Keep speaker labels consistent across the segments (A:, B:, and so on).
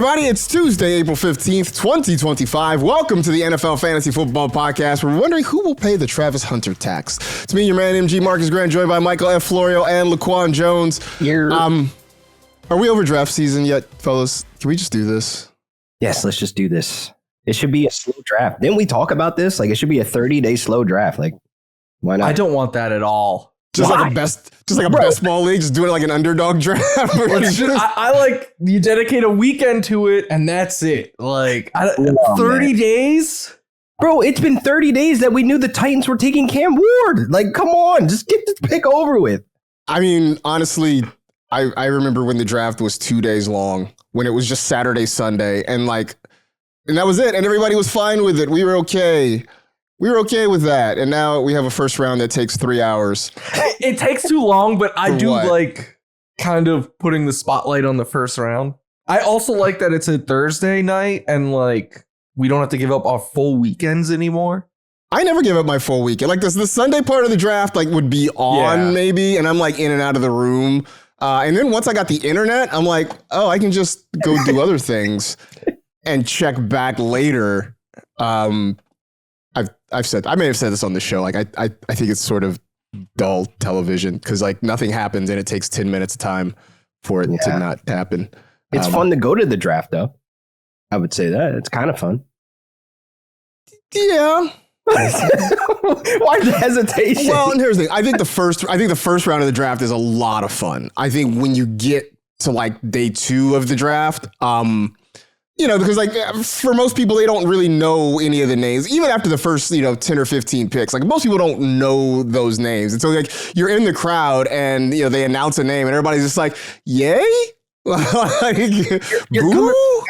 A: everybody. It's Tuesday, April 15th, 2025. Welcome to the NFL Fantasy Football Podcast. We're wondering who will pay the Travis Hunter tax. It's me, your man, MG Marcus Grant, joined by Michael F. Florio and Laquan Jones.
B: Here.
A: Are we over draft season yet, fellas? Can we just do this?
B: Yes, let's just do this. It should be a slow draft. Didn't we talk about this? Like, it should be a 30-day slow draft. Like, why not?
C: I don't want that at all.
A: Just like a best ball league, just doing it like an underdog draft.
C: I like you dedicate a weekend to it, and that's it. Like 30 days,
B: bro. It's been 30 days that we knew the Titans were taking Cam Ward. Like, come on, just get this pick over with.
A: I mean, honestly, I remember when the draft was 2 days long, when it was just Saturday, Sunday, and that was it, and everybody was fine with it. We were okay. We were okay with that, and now we have a first round that takes 3 hours.
C: It takes too long, but I do
A: what?
C: like kind of putting the spotlight on the first round. I also like that it's a Thursday night, and like we don't have to give up our full weekends anymore.
A: I never give up my full weekend. Like the Sunday part of the draft would be on maybe, and I'm like in and out of the room. And then once I got the internet, I'm like, oh, I can just go do other things and check back later. I may have said this on the show. Like I think it's sort of dull television because like nothing happens and it takes 10 minutes of time for it to not happen.
B: It's fun to go to the draft though. I would say that it's kind of fun.
A: Yeah.
B: Why the hesitation?
A: Well, and here's the thing. I think the first round of the draft is a lot of fun. I think when you get to like day 2 of the draft, because like for most people, they don't really know any of the names, even after the first, 10 or 15 picks. Like most people don't know those names. And so like you're in the crowd and, they announce a name and everybody's just like, yay? Like,
B: you're coming from a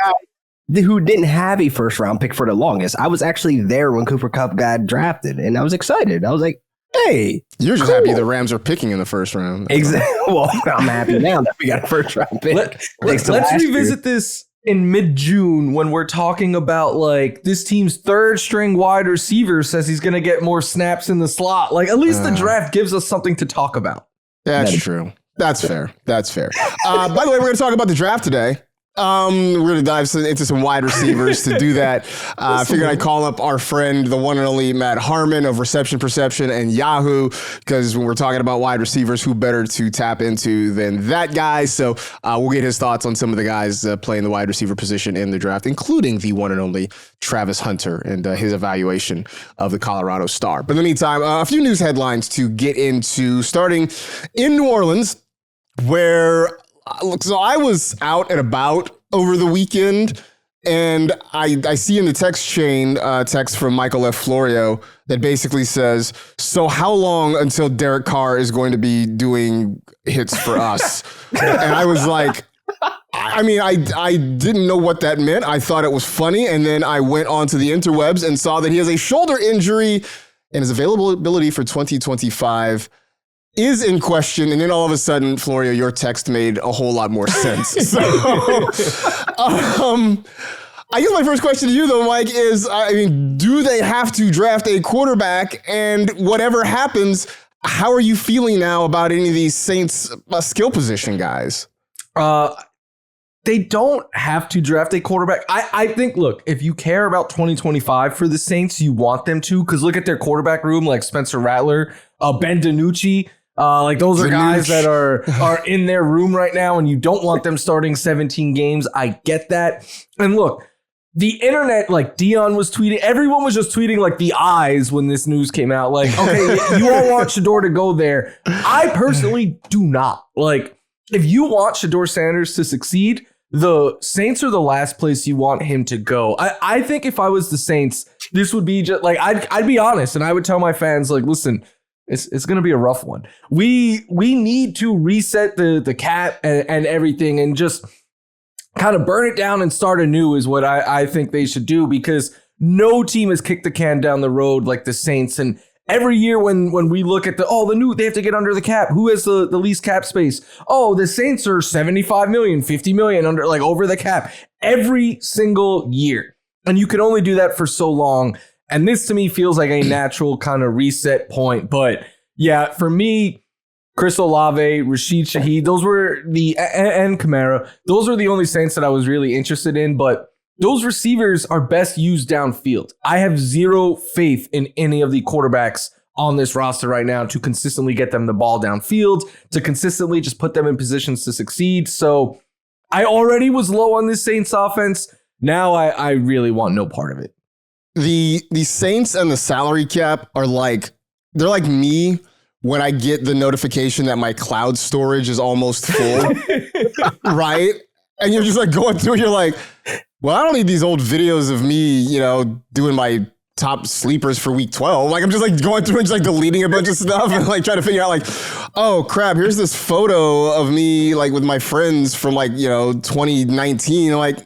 B: guy who didn't have a first round pick for the longest. I was actually there when Cooper Kupp got drafted and I was excited. I was like, hey,
A: you're just happy the Rams are picking in the first round.
B: Exactly. Well, I'm happy now that we got a first round pick.
C: Let's revisit this in mid-June when we're talking about like this team's third string wide receiver says he's going to get more snaps in the slot. Like at least the draft gives us something to talk about.
A: That's true. That's fair. That's fair. By the way, we're going to talk about the draft today. We're going to dive into some wide receivers. To do that, I figured I'd call up our friend, the one and only Matt Harmon of Reception Perception and Yahoo, because when we're talking about wide receivers, who better to tap into than that guy? So we'll get his thoughts on some of the guys playing the wide receiver position in the draft, including the one and only Travis Hunter and his evaluation of the Colorado Star. But in the meantime, a few news headlines to get into, starting in New Orleans, where so I was out and about over the weekend, and I see in the text chain text from Michael F. Florio that basically says, so how long until Derek Carr is going to be doing hits for us? And I was like, I mean, I didn't know what that meant. I thought it was funny. And then I went onto the interwebs and saw that he has a shoulder injury and his availability for 2025 is in question. And then all of a sudden, Florio, your text made a whole lot more sense. So, I guess my first question to you, though, Mike, is, do they have to draft a quarterback? And whatever happens, how are you feeling now about any of these Saints skill position guys?
C: They don't have to draft a quarterback. I think, look, if you care about 2025 for the Saints, you want them to, because look at their quarterback room, like Spencer Rattler, Ben DiNucci. Like those are guys that are in their room right now, and you don't want them starting 17 games. I get that. And look, the internet, like Dion was tweeting, everyone was just tweeting like the eyes when this news came out. Like, okay, you all want Shedeur to go there. I personally do not. Like, if you want Shedeur Sanders to succeed, the Saints are the last place you want him to go. I think if I was the Saints, this would be just like, I'd be honest, and I would tell my fans, like, listen, it's going to be a rough one. We need to reset the cap and everything and just kind of burn it down and start anew is what I think they should do, because no team has kicked the can down the road like the Saints. And every year when we look at they have to get under the cap. Who has the least cap space? Oh, the Saints are 75 million, 50 million under, like, over the cap every single year. And you can only do that for so long. And this to me feels like a natural kind of reset point. But yeah, for me, Chris Olave, Rashid Shaheed, those were and Kamara. Those were the only Saints that I was really interested in, but those receivers are best used downfield. I have zero faith in any of the quarterbacks on this roster right now to consistently get them the ball downfield, to consistently just put them in positions to succeed. So I already was low on this Saints offense. Now I really want no part of it.
A: The Saints and the salary cap are they're like me when I get the notification that my cloud storage is almost full, right? And you're just like going through, you're like, well, I don't need these old videos of me, doing my top sleepers for week 12. Like, I'm just like going through and just like deleting a bunch of stuff and like trying to figure out like, oh crap, here's this photo of me like with my friends from 2019. I'm like,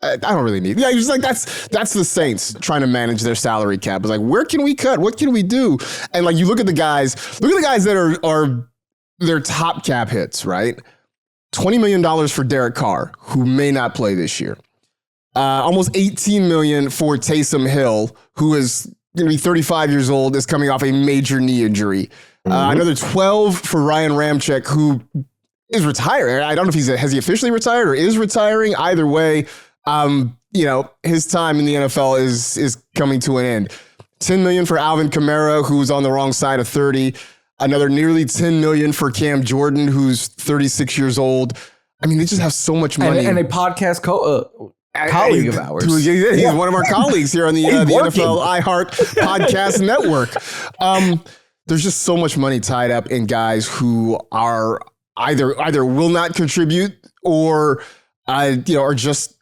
A: I don't really need. Yeah, you're just like that's the Saints trying to manage their salary cap. It's like, where can we cut? What can we do? And like you look at the guys that are their top cap hits, right? $20 million for Derek Carr, who may not play this year. Almost $18 million for Taysom Hill, who is going to be 35 years old, is coming off a major knee injury. Another 12 for Ryan Ramczyk, who is retiring. I don't know if has he officially retired or is retiring. Either way, his time in the NFL is coming to an end. $10 million for Alvin Kamara, who's on the wrong side of 30. Another nearly $10 million for Cam Jordan, who's 36 years old. I mean, they just have so much money.
C: And a podcast colleague of ours.
A: He's one of our colleagues here on the NFL iHeart Podcast Network. There's just so much money tied up in guys who are either will not contribute or are just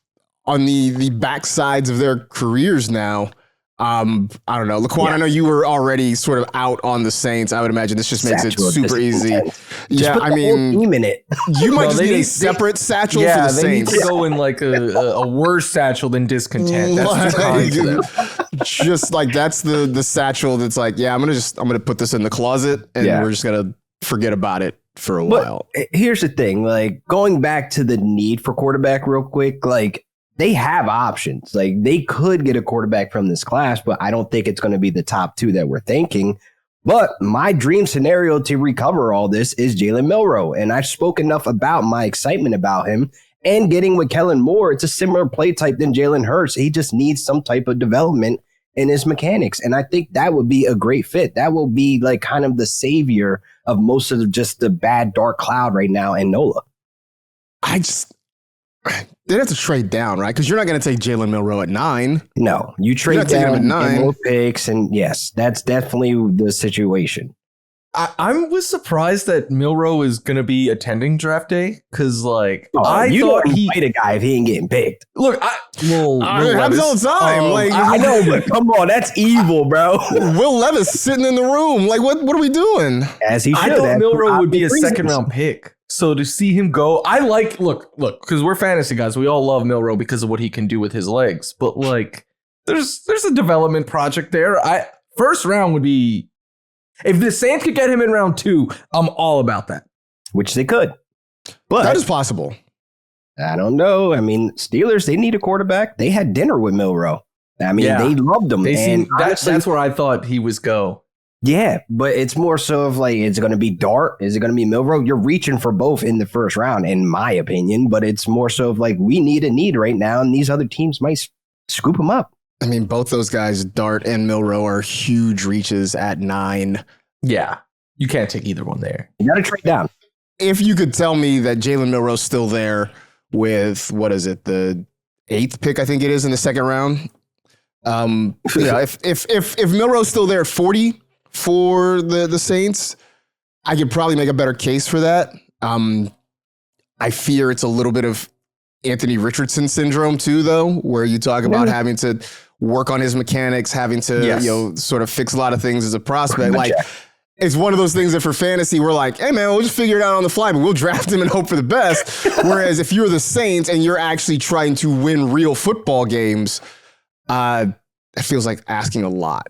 A: on the backsides of their careers now. I don't know. Laquan, I know you were already sort of out on the Saints. I would imagine this just makes it super easy. Yeah, I mean, you might just need a separate satchel for the Saints.
C: Need to go in like a worse satchel than discontent. That's too kind to them.
A: Just like that's the satchel that's like, yeah, I'm gonna put this in the closet and we're just gonna forget about it for a while.
B: Here's the thing, like going back to the need for quarterback real quick, like they have options. Like they could get a quarterback from this class, but I don't think it's going to be the top two that we're thinking. But my dream scenario to recover all this is Jalen Milroe. And I've spoke enough about my excitement about him and getting with Kellen Moore. It's a similar play type than Jalen Hurts. He just needs some type of development in his mechanics. And I think that would be a great fit. That will be like kind of the savior of most of just the bad dark cloud right now in NOLA.
A: They'd have to trade down, right? Because you're not going to take Jalen Milroe at 9.
B: No, you trade down at 9. More picks, and yes, that's definitely the situation.
C: I was surprised that Milroe is going to be attending draft day because, like, I thought he
B: fight a guy if he ain't getting picked.
C: Look, it
A: happens all the time.
B: I know, but come on, that's evil, bro.
A: Will Levis sitting in the room, like, what are we doing?
B: As he should.
C: I thought Milroe would be a second-round pick. So to see him go, look, because we're fantasy guys, we all love Milroe because of what he can do with his legs. But like, there's a development project there. First round would be, if the Saints could get him in round 2, I'm all about that.
B: Which they could, but
A: that is possible.
B: I don't know. I mean, Steelers, they need a quarterback. They had dinner with Milroe. I mean, they loved him.
C: That's where I thought he was go.
B: Yeah, but it's more so of like, is it going to be Dart? Is it going to be Milroe? You're reaching for both in the first round, in my opinion, but it's more so of like, we need a need right now, and these other teams might scoop them up.
A: I mean, both those guys, Dart and Milroe, are huge reaches at 9.
C: Yeah, you can't take either one there.
B: You got to trade down.
A: If you could tell me that Jalen Milroe's still there with, what is it, the 8th pick, I think it is, in the second round. If Milroe's still there at 40, for the Saints, I could probably make a better case for that. I fear it's a little bit of Anthony Richardson syndrome too, though, where you talk about having to work on his mechanics, having to sort of fix a lot of things as a prospect. Like, it's one of those things that for fantasy, we're like, hey man, we'll just figure it out on the fly, but we'll draft him and hope for the best. Whereas if you're the Saints and you're actually trying to win real football games, it feels like asking a lot.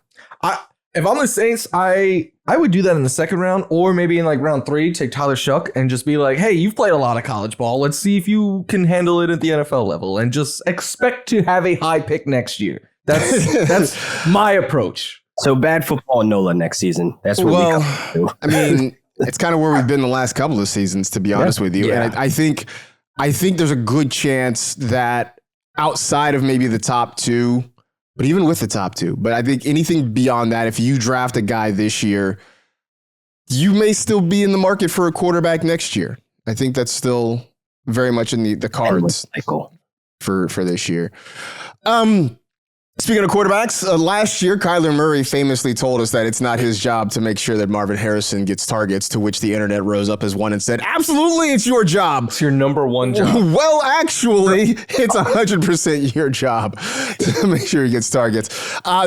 C: If I'm the Saints, I would do that in the second round, or maybe in like round 3, take Tyler Shuck and just be like, hey, you've played a lot of college ball. Let's see if you can handle it at the NFL level, and just expect to have a high pick next year. That's my approach.
B: So bad football and NOLA next season. That's what we come to.
A: I mean, it's kind of where we've been the last couple of seasons, to be honest with you.
B: Yeah.
A: And I think there's a good chance that outside of maybe the top two, but even with the top two, but I think anything beyond that, if you draft a guy this year, you may still be in the market for a quarterback next year. I think that's still very much in the cards for this year. Speaking of quarterbacks, last year, Kyler Murray famously told us that it's not his job to make sure that Marvin Harrison gets targets, to which the internet rose up as one and said, absolutely, it's your job.
C: It's your number one job.
A: Well, actually, it's 100% your job to make sure he gets targets.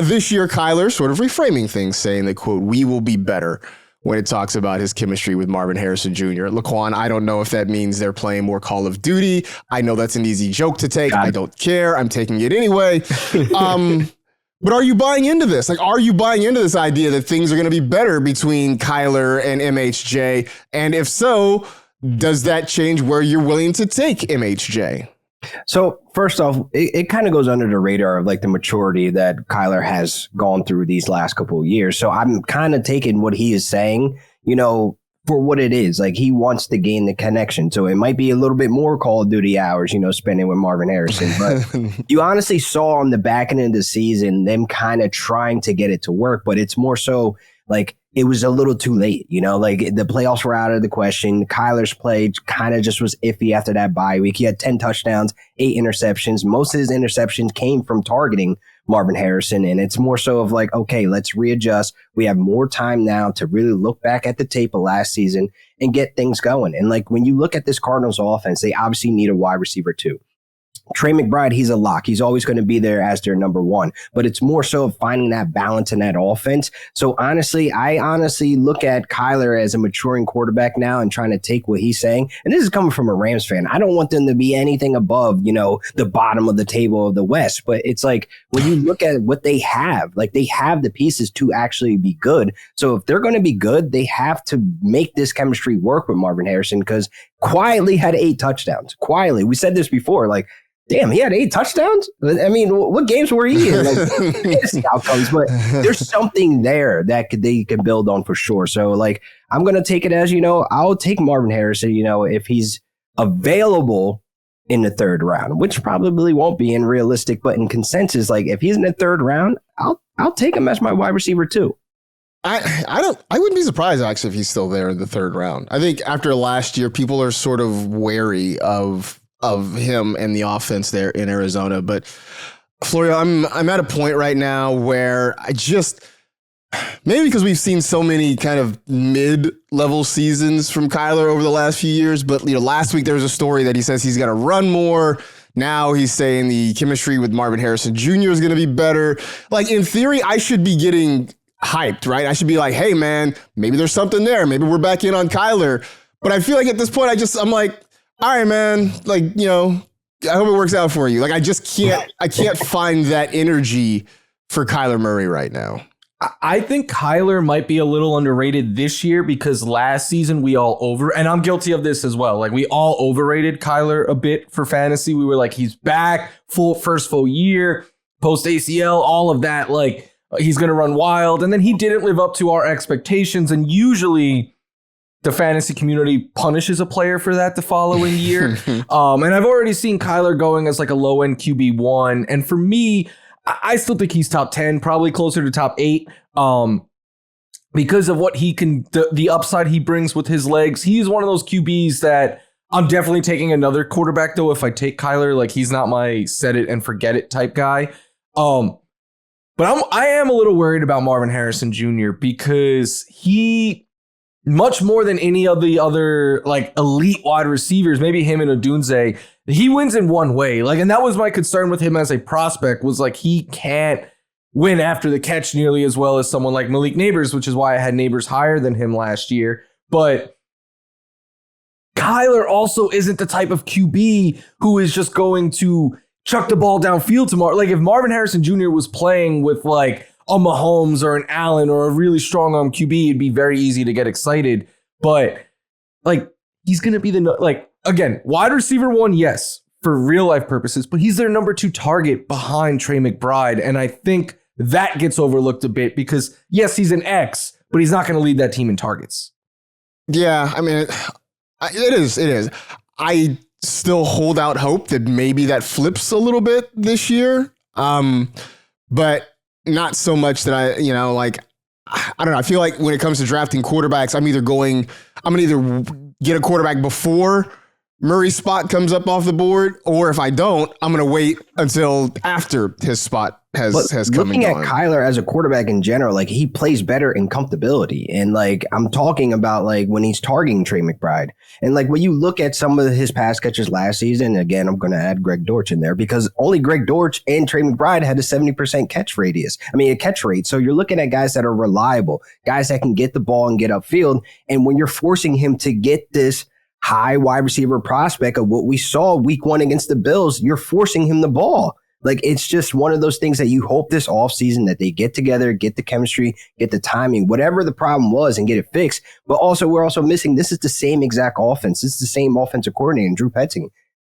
A: This year, Kyler sort of reframing things, saying that, quote, we will be better when it talks about his chemistry with Marvin Harrison Jr. Laquan, I don't know if that means they're playing more Call of Duty. I know that's an easy joke to take. I don't care. I'm taking it anyway. But are you buying into this? Like, are you buying into this idea that things are going to be better between Kyler and MHJ? And if so, does that change where you're willing to take MHJ?
B: So first off, it kind of goes under the radar of like the maturity that Kyler has gone through these last couple of years. So I'm kind of taking what he is saying, for what it is. Like, he wants to gain the connection. So it might be a little bit more Call of Duty hours, spending with Marvin Harrison. But you honestly saw on the back end of the season them kind of trying to get it to work. But it's more so like it was a little too late, like the playoffs were out of the question. Kyler's play kind of just was iffy after that bye week. He had 10 touchdowns, 8 interceptions. Most of his interceptions came from targeting Marvin Harrison. And it's more so of like, okay, let's readjust. We have more time now to really look back at the tape of last season and get things going. And like, when you look at this Cardinals offense, they obviously need a wide receiver too. Trey McBride, he's a lock. He's always going to be there as their number one, but it's more so of finding that balance in that offense. So honestly, I look at Kyler as a maturing quarterback now and trying to take what he's saying. And this is coming from a Rams fan. I don't want them to be anything above, the bottom of the table of the West, but it's like when you look at what they have, like they have the pieces to actually be good. So if they're going to be good, they have to make this chemistry work with Marvin Harrison, because quietly had 8 touchdowns. Quietly. We said this before, like, damn, he had 8 touchdowns? I mean, what games were he in? Like, the outcomes, but there's something there that they can build on for sure. So, like, I'm going to take it as, I'll take Marvin Harrison, if he's available in the 3rd round, which probably won't be in realistic, but in consensus, like, if he's in the 3rd round, I'll take him as my wide receiver too.
A: I wouldn't be surprised actually if he's still there in the 3rd round. I think after last year, people are sort of wary of him and the offense there in Arizona. But Florio, I'm at a point right now where maybe because we've seen so many kind of mid-level seasons from Kyler over the last few years, but last week there was a story that he says he's got to run more. Now he's saying the chemistry with Marvin Harrison Jr. is going to be better. Like, in theory, I should be getting hyped, right? I should be like, hey man, maybe there's something there. Maybe we're back in on Kyler. But I feel like at this point, I'm like, all right, man, like, I hope it works out for you. Like, I can't find that energy for Kyler Murray right now.
C: I think Kyler might be a little underrated this year because last season and I'm guilty of this as well. Like, we all overrated Kyler a bit for fantasy. We were like, he's back, first full year, post ACL, all of that. Like, he's going to run wild. And then he didn't live up to our expectations. And usually the fantasy community punishes a player for that the following year. And I've already seen Kyler going as like a low end QB1. And for me, I still think he's top 10, probably closer to top 8. Because of what he can, the upside he brings with his legs. He's one of those QBs that I'm definitely taking another quarterback though. If I take Kyler, like, he's not my set it and forget it type guy. But I am a little worried about Marvin Harrison Jr. because he, much more than any of the other like elite wide receivers, maybe him and Odunze, he wins in one way. Like, and that was my concern with him as a prospect, was like, he can't win after the catch nearly as well as someone like Malik Neighbors, which is why I had Neighbors higher than him last year. But Kyler also isn't the type of QB who is just going to chuck the ball downfield tomorrow. Like, if Marvin Harrison Jr. was playing with like a Mahomes or an Allen or a really strong arm QB, it'd be very easy to get excited. But like, he's going to be again, wide receiver 1, yes, for real life purposes, but he's their number 2 target behind Trey McBride. And I think that gets overlooked a bit because, yes, he's an X, but he's not going to lead that team in targets.
A: Yeah, I mean, it is. I still hold out hope that maybe that flips a little bit this year, but not so much that I don't know. I feel like when it comes to drafting quarterbacks, I'm going to either get a quarterback before Murray's spot comes up off the board, or if I don't, I'm going to wait until after his spot has come and gone.
B: Looking at Kyler as a quarterback in general, like he plays better in comfortability. And like I'm talking about like when he's targeting Trey McBride. And like when you look at some of his pass catches last season, again, I'm going to add Greg Dortch in there because only Greg Dortch and Trey McBride had a 70% catch rate. So you're looking at guys that are reliable, guys that can get the ball and get upfield. And when you're forcing him to get this high wide receiver prospect of what we saw week 1 against the Bills, you're forcing him the ball. Like, it's just one of those things that you hope this offseason that they get together, get the chemistry, get the timing, whatever the problem was, and get it fixed. But also, we're also missing, this is the same exact offense. This is the same offensive coordinator, Drew Petzing.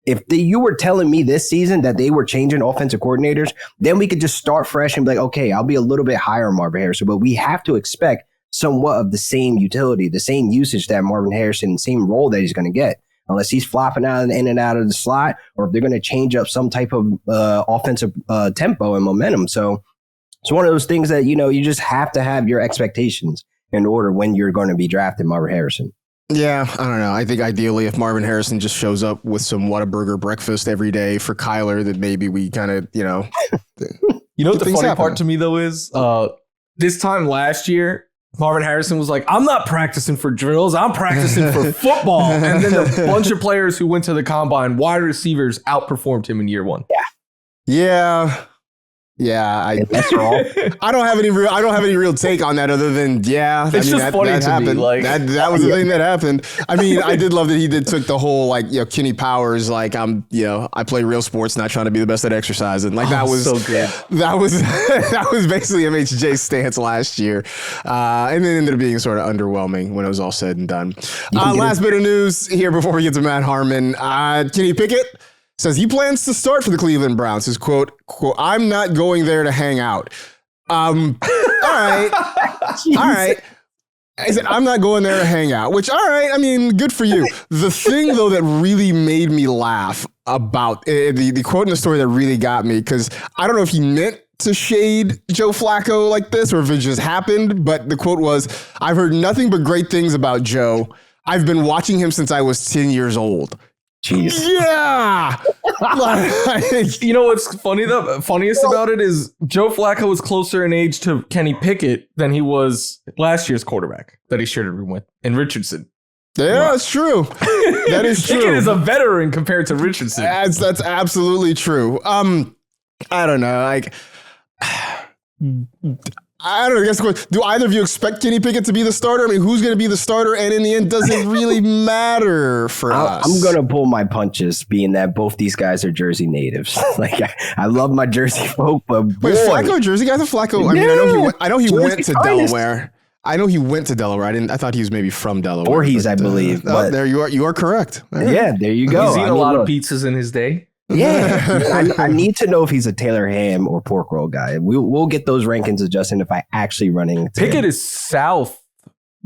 B: If you were telling me this season that they were changing offensive coordinators, then we could just start fresh and be like, okay, I'll be a little bit higher on Marvin Harrison. But we have to expect somewhat of the same utility, the same usage that Marvin Harrison, the same role that he's going to get, unless he's flopping out in and out of the slot, or if they're going to change up some type of offensive tempo and momentum. So it's one of those things that, you just have to have your expectations in order when you're going to be drafting Marvin Harrison.
A: Yeah, I don't know. I think ideally if Marvin Harrison just shows up with some Whataburger breakfast every day for Kyler, then maybe we kind of,
C: You know what the funny part to me, though, is this time last year, Marvin Harrison was like, I'm not practicing for drills. I'm practicing for football. And then a bunch of players who went to the combine, wide receivers, outperformed him in year 1.
A: Yeah.
B: I
A: don't have any real take on that other than
C: It's just funny
A: that
C: to
A: happened.
C: me. Like
A: that was the thing that happened. I mean, I did love that he took the whole Kenny Powers, I play real sports, not trying to be the best at exercising. That was
C: so good.
A: That was basically MHJ's stance last year, and then ended up being sort of underwhelming when it was all said and done. Last bit of news here before we get to Matt Harmon. Kenny Pickett says he plans to start for the Cleveland Browns. His quote, I'm not going there to hang out. All right. All right. I said, I'm not going there to hang out, which, all right, I mean, good for you. The thing, though, that really made me laugh about the quote in the story that really got me, because I don't know if he meant to shade Joe Flacco like this or if it just happened, but the quote was, I've heard nothing but great things about Joe. I've been watching him since I was 10 years old.
B: Jeez.
A: Yeah.
C: You know what's funny though? Funniest about it is Joe Flacco was closer in age to Kenny Pickett than he was last year's quarterback that he shared a room with, in Richardson.
A: Yeah, that's true. That is true.
C: Pickett is a veteran compared to Richardson.
A: That's absolutely true. I don't know. I don't know. I guess, do either of you expect Kenny Pickett to be the starter? I mean, who's going to be the starter? And in the end, does it really matter for us?
B: I'm going to pull my punches, being that both these guys are Jersey natives. I love my Jersey folk, but
A: wait, Flacco, Jersey guy? Flacco. I mean, I know he went to Delaware. I know he went to Delaware. I thought he was maybe from Delaware.
B: Voorhees, I believe. But
A: there you are. You are correct.
B: Yeah, there you go.
C: He's eaten a lot of pizzas in his day.
B: Yeah, I need to know if he's a Taylor ham or pork roll guy. We'll get those rankings adjusted if I actually run into
C: Pickett
B: him.
C: is South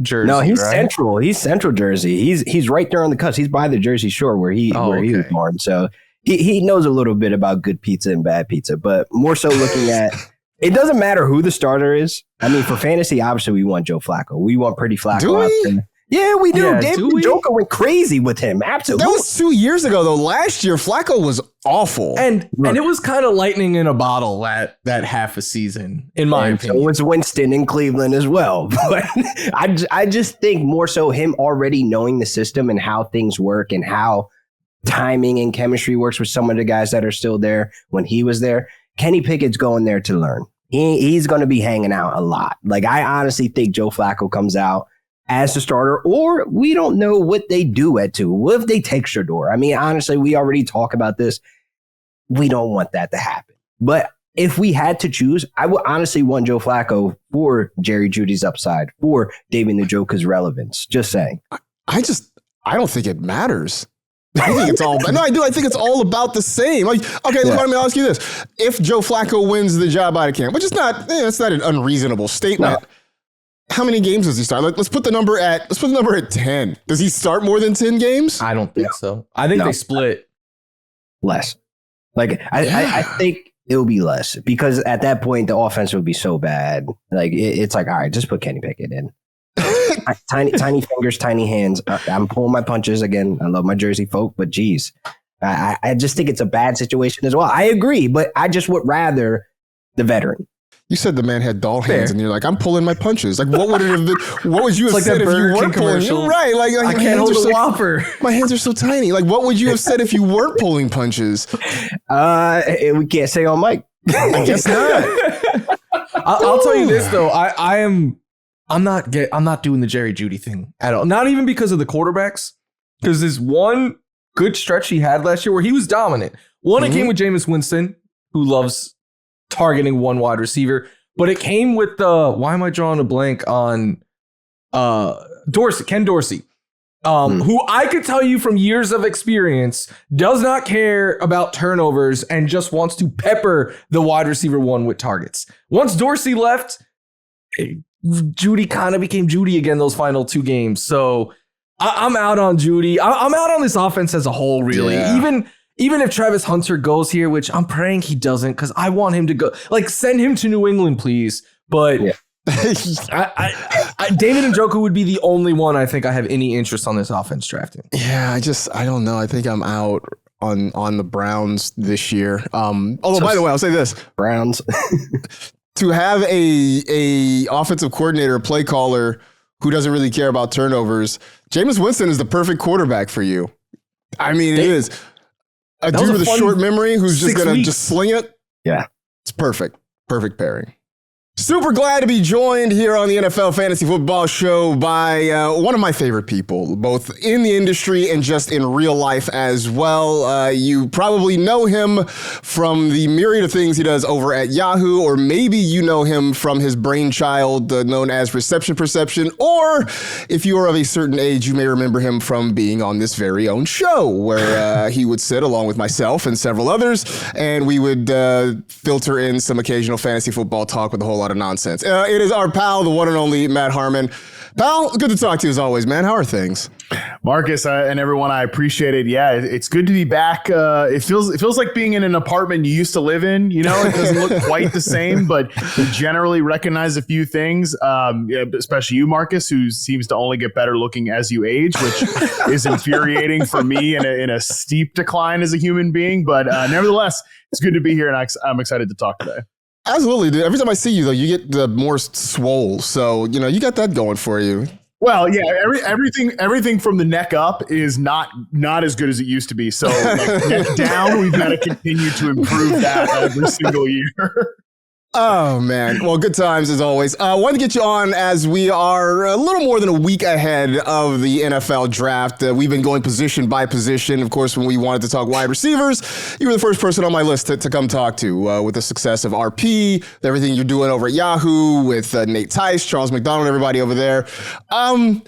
C: Jersey.
B: No, he's
C: right?
B: Central. He's Central Jersey. He's right there on the cusp. He's by the Jersey Shore where he was born. So he knows a little bit about good pizza and bad pizza, but more so looking at it doesn't matter who the starter is. I mean, for fantasy, obviously we want Joe Flacco. We want pretty Flacco.
A: Do we?
B: Yeah, we do.
C: Yeah,
B: David Joker went crazy with him. Absolutely.
A: That was 2 years ago, though. Last year, Flacco was awful.
C: And it was kind of lightning in a bottle that half a season, in my opinion.
B: So it's Winston in Cleveland as well. But I just think more so him already knowing the system and how things work and how timing and chemistry works with some of the guys that are still there when he was there. Kenny Pickett's going there to learn. He's going to be hanging out a lot. I honestly think Joe Flacco comes out as the starter, or we don't know what they do at 2. What if they take Shador? I mean, honestly, we already talk about this. We don't want that to happen. But if we had to choose, I would honestly want Joe Flacco for Jerry Jeudy's upside, for David Njoku's relevance. Just saying.
A: I don't think it matters. I think it's all. No, I do. I think it's all about the same. Like, okay, let me ask you this: if Joe Flacco wins the job out of camp, which is not, it's not an unreasonable statement. No. How many games does he start? Let's put the number at 10. Does he start more than 10 games?
C: I don't think so. I think they split
B: less. Like I think it will be less because at that point the offense would be so bad. Like it's like, all right, just put Kenny Pickett in. tiny fingers, tiny hands. I'm pulling my punches again. I love my Jersey folk, but geez, I just think it's a bad situation as well. I agree, but I just would rather the veteran.
A: You said the man had doll hands, and you're like, I'm pulling my punches. Like, what would it have been? What would you have said if you weren't pulling? Right? Like
C: I can't hold a Whopper.
A: My hands are so tiny. Like, what would you have said if you weren't pulling punches?
B: We can't say on mic.
A: I guess not.
C: I'll tell you this though. I'm not doing the Jerry Jeudy thing at all. Not even because of the quarterbacks. Because there's one good stretch he had last year where he was dominant. It came with Jameis Winston, who loves targeting one wide receiver, but it came with why am I drawing a blank on Ken Dorsey, who I could tell you from years of experience does not care about turnovers and just wants to pepper the wide receiver one with targets. Once Dorsey left, Jeudy kind of became Jeudy again those final 2 games. So I'm out on Jeudy. I'm out on this offense as a whole, really. Yeah. Even if Travis Hunter goes here, which I'm praying he doesn't, because I want him to go. Like, send him to New England, please. But David Njoku would be the only one I think I have any interest on this offense drafting.
A: Yeah, I don't know. I think I'm out on the Browns this year. Although, by the way, I'll say this.
B: Browns.
A: To have a offensive coordinator, a play caller who doesn't really care about turnovers, Jameis Winston is the perfect quarterback for you. I mean, it is. A dude with a short memory who's just going to just sling it.
B: Yeah.
A: It's perfect. Perfect pairing. Super glad to be joined here on the NFL Fantasy Football Show by one of my favorite people, both in the industry and just in real life as well. You probably know him from the myriad of things he does over at Yahoo, or maybe you know him from his brainchild known as Reception Perception, or if you are of a certain age, you may remember him from being on this very own show where he would sit along with myself and several others, and we would filter in some occasional fantasy football talk with a whole lot of nonsense. It is our pal, the one and only Matt Harmon. Pal, good to talk to you as always, man. How are things?
D: Marcus and everyone, I appreciate it. Yeah, it's good to be back. It feels like being in an apartment you used to live in. You know, it doesn't look quite the same, but you generally recognize a few things, especially you, Marcus, who seems to only get better looking as you age, which is infuriating for me in a steep decline as a human being. But nevertheless, it's good to be here, and I'm excited to talk today.
A: Absolutely, dude. Every time I see you, though, you get the more swole. So, you know, you got that going for you.
D: Well, yeah, everything from the neck up is not as good as it used to be. So like, neck down, we've got to continue to improve that every single year.
A: Oh, man. Well, good times as always. I wanted to get you on as we are a little more than a week ahead of the NFL draft. We've been going position by position. Of course, when we wanted to talk wide receivers, you were the first person on my list to come talk to with the success of RP, everything you're doing over at Yahoo with Nate Tice, Charles McDonald, everybody over there. I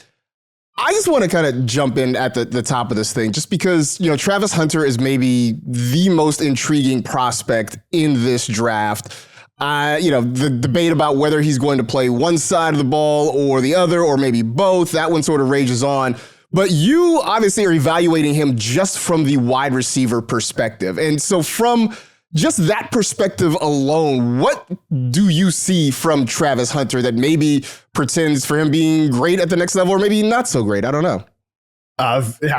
A: just want to kind of jump in at the top of this thing, just because, you know, Travis Hunter is maybe the most intriguing prospect in this draft. The debate about whether he's going to play one side of the ball or the other, or maybe both, that one sort of rages on. But you obviously are evaluating him just from the wide receiver perspective. And so from just that perspective alone, what do you see from Travis Hunter that maybe pretends for him being great at the next level, or maybe not so great? I don't know.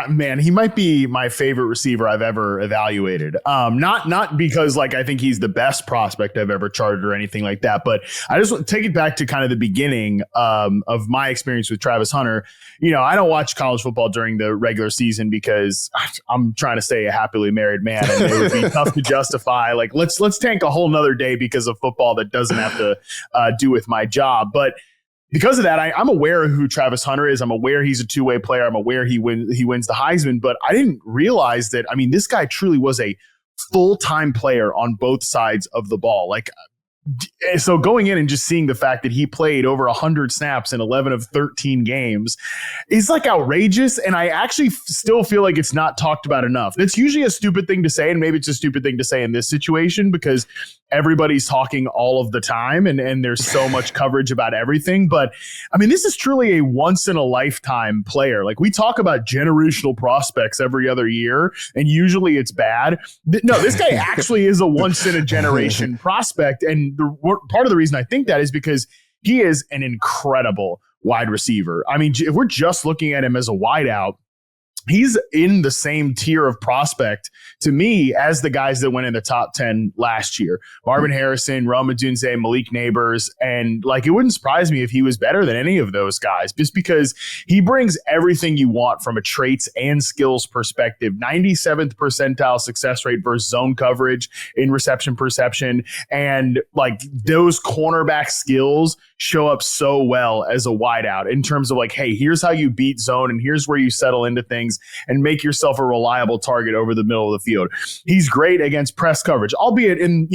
D: Man, he might be my favorite receiver I've ever evaluated. Not because like I think he's the best prospect I've ever charted or anything like that, but I just want to take it back to kind of the beginning of my experience with Travis Hunter. You know, I don't watch college football during the regular season because I'm trying to stay a happily married man, and it would be tough to justify like let's tank a whole nother day because of football that doesn't have to do with my job, but. Because of that, I'm aware of who Travis Hunter is. I'm aware he's a two-way player. I'm aware he wins the Heisman, but I didn't realize that. I mean, this guy truly was a full-time player on both sides of the ball. Like So going in and just seeing the fact that he played over 100 snaps in 11 of 13 games is like outrageous. And I actually still feel like it's not talked about enough. That's usually a stupid thing to say. And maybe it's a stupid thing to say in this situation because everybody's talking all of the time and there's so much coverage about everything. But I mean, this is truly a once in a lifetime player. Like we talk about generational prospects every other year and usually it's bad. No, this guy actually is a once in a generation prospect. And part of the reason I think that is because he is an incredible wide receiver. I mean, if we're just looking at him as a wideout, he's in the same tier of prospect to me as the guys that went in the top 10 last year. Marvin Harrison, Rome Odunze, Malik Neighbors. And like, it wouldn't surprise me if he was better than any of those guys just because he brings everything you want from a traits and skills perspective. 97th percentile success rate versus zone coverage in reception perception. And like those cornerback skills show up so well as a wideout in terms of like, hey, here's how you beat zone and here's where you settle into things and make yourself a reliable target over the middle of the field. He's great against press coverage, albeit in,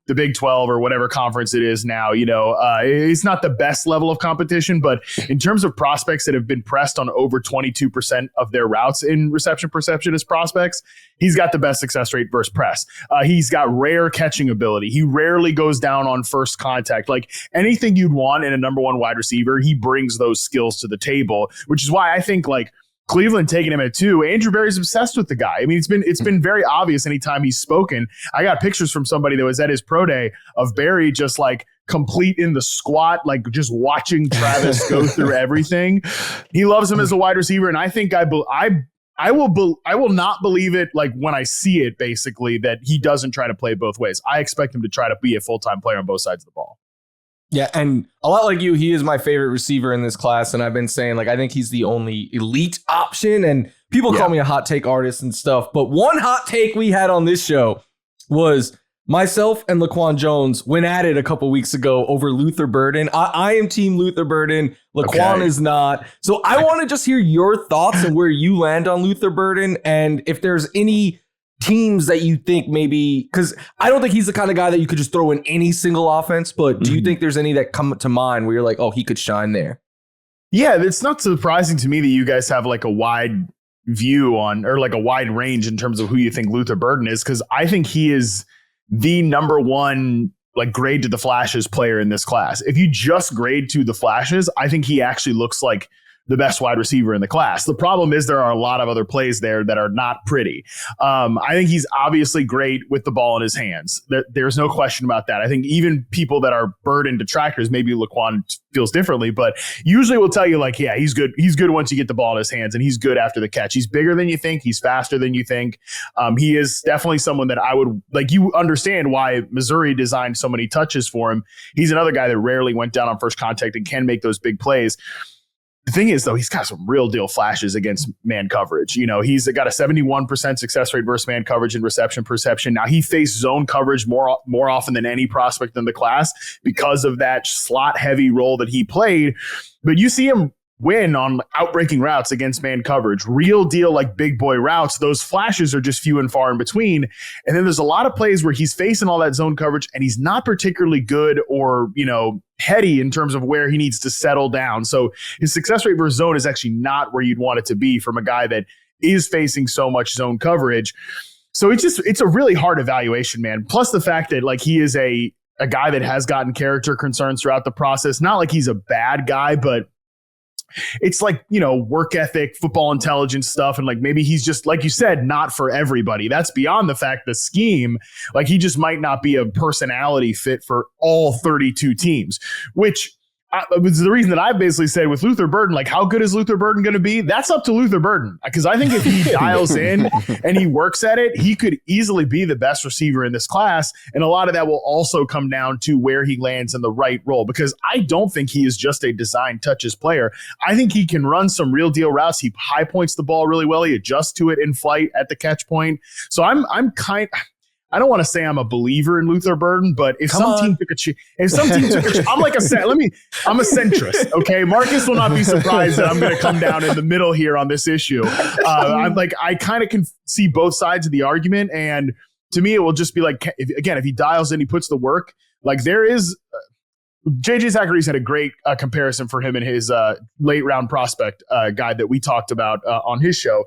D: the Big 12 or whatever conference it is now, it's not the best level of competition, but in terms of prospects that have been pressed on over 22% of their routes in reception perception as prospects, he's got the best success rate versus press. He's got rare catching ability. He rarely goes down on first contact. Like anything you'd want in a number one wide receiver, he brings those skills to the table, which is why I think like Cleveland taking him at 2. Andrew Berry's obsessed with the guy. I mean, it's been very obvious anytime he's spoken. I got pictures from somebody that was at his pro day of Berry just like complete in the squat, like just watching Travis go through everything. He loves him as a wide receiver, and I think I will not believe it like when I see it. Basically, that he doesn't try to play both ways. I expect him to try to be a full-time player on both sides of the ball.
C: Yeah, and a lot like you, he is my favorite receiver in this class, and I've been saying, like, I think he's the only elite option, and people call me a hot take artist and stuff, but one hot take we had on this show was myself and Laquan Jones went at it a couple weeks ago over Luther Burden. I am team Luther Burden. Laquan is not. So I want to just hear your thoughts and where you land on Luther Burden, and if there's any teams that you think maybe, because I don't think he's the kind of guy that you could just throw in any single offense, but do you think there's any that come to mind where you're like, oh, he could shine there?
D: Yeah, it's not surprising to me that you guys have like a wide view on, or like a wide range in terms of who you think Luther Burden is, because I think he is the number one like grade to the flashes player in this class. If you just grade to the flashes, I think he actually looks like the best wide receiver in the class. The problem is there are a lot of other plays there that are not pretty. I think he's obviously great with the ball in his hands. There's no question about that. I think even people that are Burden detractors, maybe Laquan feels differently, but usually will tell you like, yeah, he's good. He's good once you get the ball in his hands, and he's good after the catch. He's bigger than you think. He's faster than you think. He is definitely someone that I would like. You understand why Missouri designed so many touches for him. He's another guy that rarely went down on first contact and can make those big plays. The thing is, though, he's got some real deal flashes against man coverage. He's got a 71% success rate versus man coverage and reception perception. Now, he faced zone coverage more often than any prospect in the class because of that slot heavy role that he played. But you see him win on outbreaking routes against man coverage, real deal like big boy routes. Those flashes are just few and far in between. And then there's a lot of plays where he's facing all that zone coverage and he's not particularly good or, heady in terms of where he needs to settle down. So his success rate versus zone is actually not where you'd want it to be from a guy that is facing so much zone coverage. So it's a really hard evaluation, man. Plus the fact that like he is a guy that has gotten character concerns throughout the process. Not like he's a bad guy, but it's like, work ethic, football intelligence stuff. And like, maybe he's just, like you said, not for everybody. That's beyond the fact the scheme, like he just might not be a personality fit for all 32 teams, which was the reason that I basically said with Luther Burden, like how good is Luther Burden going to be? That's up to Luther Burden. Because I think if he dials in and he works at it, he could easily be the best receiver in this class. And a lot of that will also come down to where he lands in the right role, because I don't think he is just a design touches player. I think he can run some real deal routes. He high points the ball really well. He adjusts to it in flight at the catch point. So I don't want to say I'm a believer in Luther Burden, but if some team took a I'm like I'm a centrist. Okay. Marcus will not be surprised that I'm going to come down in the middle here on this issue. I kind of can see both sides of the argument. And to me, it will just be like, if he dials in, he puts the work, Like there is JJ Zachary's had a great comparison for him in his late round prospect guide that we talked about on his show.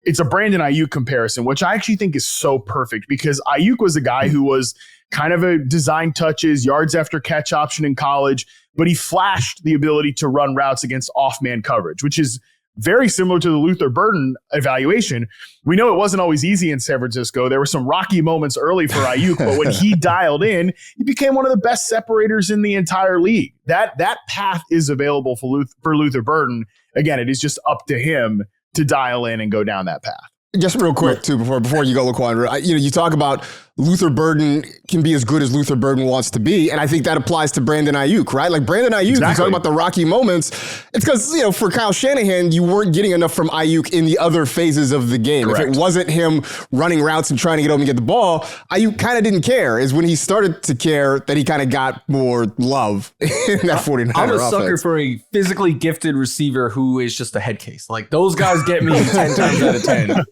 D: It's a Brandon Ayuk comparison, which I actually think is so perfect because Ayuk was a guy who was kind of a design touches, yards after catch option in college, but he flashed the ability to run routes against off-man coverage, which is very similar to the Luther Burden evaluation. We know it wasn't always easy in San Francisco. There were some rocky moments early for Ayuk, but when he dialed in, he became one of the best separators in the entire league. That path is available for Luther Burden. Again, it is just up to him to dial in and go down that path.
A: Just real quick, too, before you go, Laquan, you talk about Luther Burden can be as good as Luther Burden wants to be, and I think that applies to Brandon Ayuk, right? Like Brandon Ayuk, exactly. You talk about the rocky moments. It's because, for Kyle Shanahan, you weren't getting enough from Ayuk in the other phases of the game. Correct. If it wasn't him running routes and trying to get open and get the ball, Ayuk kind of didn't care. Is when he started to care that he kind of got more love in that 49er
C: I'm a
A: offense.
C: sucker for a physically gifted receiver who is just a head case. Like those guys get me 10 times out of 10.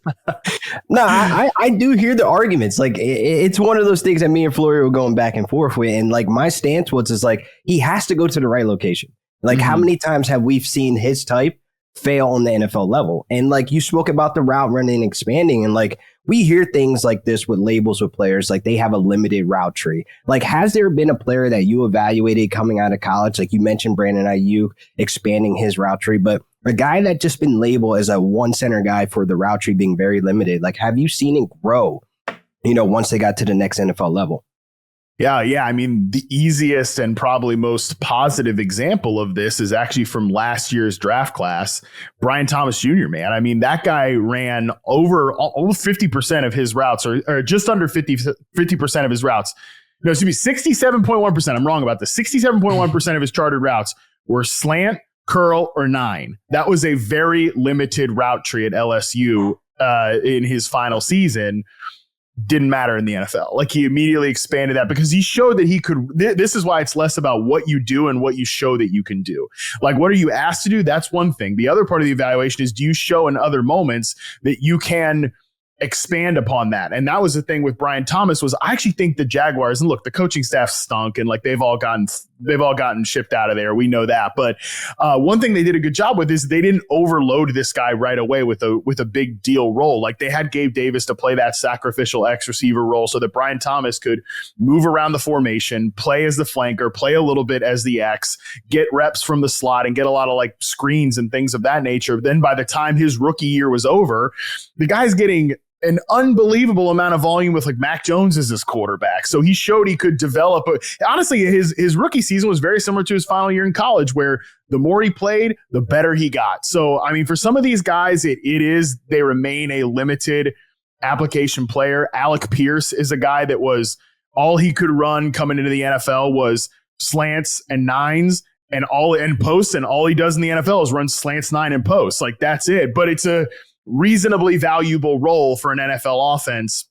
B: No, I do hear the arguments. Like it's one of those things that me and Florio were going back and forth with. And like my stance is like, he has to go to the right location. Like how many times have we seen his type fail on the NFL level? And like you spoke about the route running, expanding, and like we hear things like this with labels with players, like they have a limited route tree. Like, has there been a player that you evaluated coming out of college? Like you mentioned Brandon Ayuk expanding his route tree, but a guy that just been labeled as a one center guy for the route tree being very limited. Like, have you seen it grow, once they got to the next NFL level?
D: Yeah. I mean, the easiest and probably most positive example of this is actually from last year's draft class, Brian Thomas Jr., man. I mean, that guy ran over almost 50% of his routes, or just under 50% of his routes. No, excuse me, 67.1%. I'm wrong about this. 67.1% of his charted routes were slant, curl, or nine. That was a very limited route tree at LSU in his final season. Didn't matter in the NFL. Like he immediately expanded that because he showed that he could. This is why it's less about what you do and what you show that you can do. Like, what are you asked to do? That's one thing. The other part of the evaluation is, do you show in other moments that you can expand upon that? And that was the thing with Brian Thomas. Was I actually think the Jaguars, and look, the coaching staff stunk, and like they've all gotten shipped out of there. We know that. But one thing they did a good job with is they didn't overload this guy right away with a big deal role. Like they had Gabe Davis to play that sacrificial X receiver role so that Brian Thomas could move around the formation, play as the flanker, play a little bit as the X, get reps from the slot, and get a lot of like screens and things of that nature. Then by the time his rookie year was over, the guy's getting an unbelievable amount of volume with like Mac Jones as his quarterback. So he showed he could develop. Honestly, his rookie season was very similar to his final year in college, where the more he played, the better he got. So, I mean, for some of these guys, they remain a limited application player. Alec Pierce is a guy that was all he could run coming into the NFL was slants and nines and posts. And all he does in the NFL is run slants, nine, and posts. Like that's it. But it's a reasonably valuable role for an NFL offense.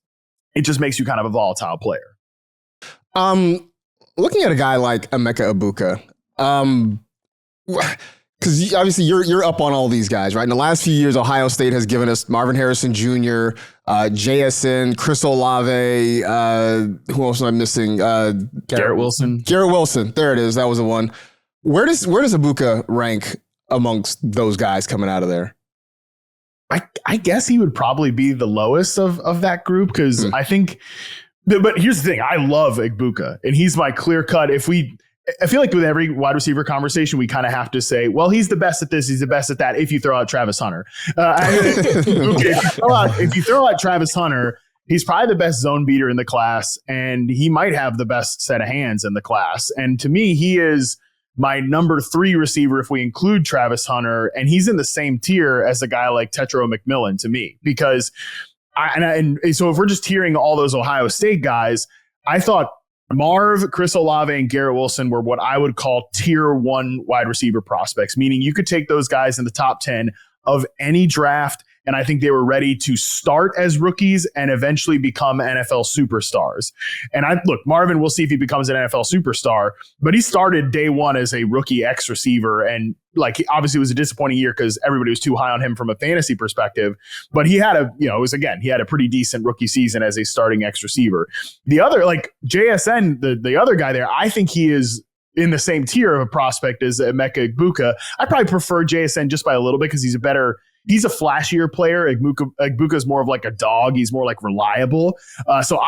D: It just makes you kind of a volatile player.
A: Looking at a guy like Emeka Egbuka, because obviously you're up on all these guys, right? In the last few years, Ohio State has given us Marvin Harrison Jr., JSN, Chris Olave, who else am I missing?
C: Garrett Wilson.
A: Garrett Wilson. There it is. That was the one. Where does Egbuka rank amongst those guys coming out of there?
D: I guess he would probably be the lowest of that group because I think, but here's the thing. I love Egbuka and he's my clear cut. I feel like with every wide receiver conversation, we kind of have to say, well, he's the best at this. He's the best at that. If you throw out Travis Hunter, if you throw out Travis Hunter, he's probably the best zone beater in the class and he might have the best set of hands in the class. And to me, he is my number 3 receiver if we include Travis Hunter, and he's in the same tier as a guy like Tetairoa McMillan to me, because so if we're just hearing all those Ohio State guys, I thought Marv, Chris Olave, and Garrett Wilson were what I would call tier 1 wide receiver prospects, meaning you could take those guys in the top 10 of any draft And I think they were ready to start as rookies and eventually become NFL superstars. And look, Marvin, we'll see if he becomes an NFL superstar, but he started day one as a rookie X receiver. And like, obviously it was a disappointing year because everybody was too high on him from a fantasy perspective, but he had he had a pretty decent rookie season as a starting X receiver. The other, like JSN, the other guy there, I think he is in the same tier of a prospect as Emeka Egbuka. I probably prefer JSN just by a little bit because he's a flashier player. Egbuka is more of like a dog. He's more like reliable. So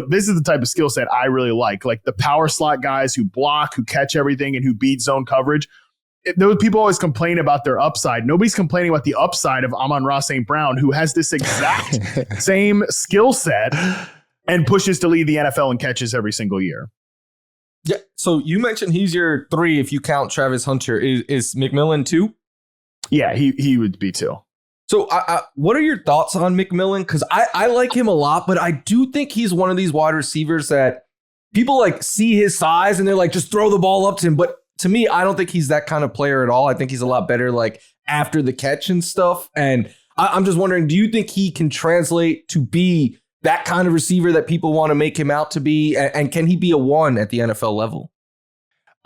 D: this is the type of skill set I really like the power slot guys who block, who catch everything, and who beat zone coverage. Those people always complain about their upside. Nobody's complaining about the upside of Amon-Ra St. Brown, who has this exact same skill set and pushes to lead the NFL in catches every single year.
C: Yeah. So you mentioned he's your 3 if you count Travis Hunter. Is McMillan 2?
D: Yeah, he would be 2.
C: So what are your thoughts on McMillan? Because I like him a lot, but I do think he's one of these wide receivers that people like see his size and they're like, just throw the ball up to him. But to me, I don't think he's that kind of player at all. I think he's a lot better like after the catch and stuff. And I'm just wondering, do you think he can translate to be that kind of receiver that people want to make him out to be? And can he be a 1 at the NFL level?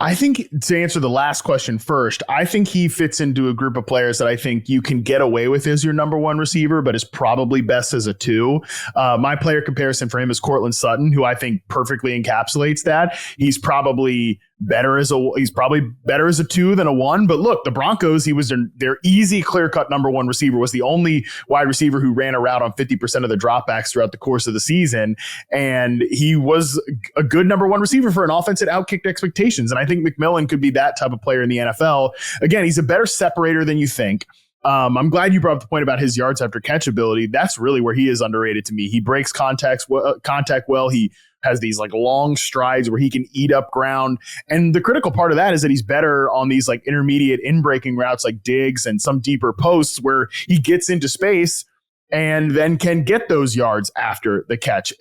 D: I think to answer the last question first, I think he fits into a group of players that I think you can get away with as your number 1 receiver, but is probably best as a 2. My player comparison for him is Courtland Sutton, who I think perfectly encapsulates that. He's probably better as a 2 than a 1. But look, the Broncos, he was their easy, clear-cut number 1 receiver, was the only wide receiver who ran a route on 50% of the dropbacks throughout the course of the season. And he was a good number 1 receiver for an offense that outkicked expectations. And I think McMillan could be that type of player in the NFL. Again, he's a better separator than you think. I'm glad you brought up the point about his yards after catch ability. That's really where he is underrated to me. He breaks contact well. He has these like long strides where he can eat up ground. And the critical part of that is that he's better on these like intermediate in-breaking routes like digs and some deeper posts where he gets into space and then can get those yards after the catch.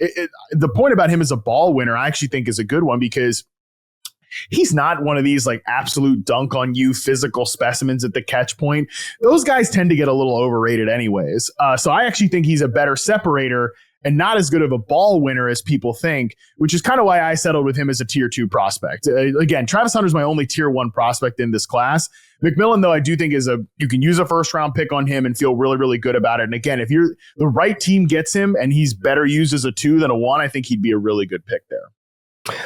D: The point about him as a ball winner, I actually think is a good one because he's not one of these like absolute dunk on you physical specimens at the catch point. Those guys tend to get a little overrated anyways. So I actually think he's a better separator and not as good of a ball winner as people think, which is kind of why I settled with him as a tier 2 prospect. Again, Travis Hunter is my only tier 1 prospect in this class. McMillan, though, I do think you can use a first round pick on him and feel really, really good about it. And again, if the right team gets him and he's better used as a 2 than a 1, I think he'd be a really good pick there.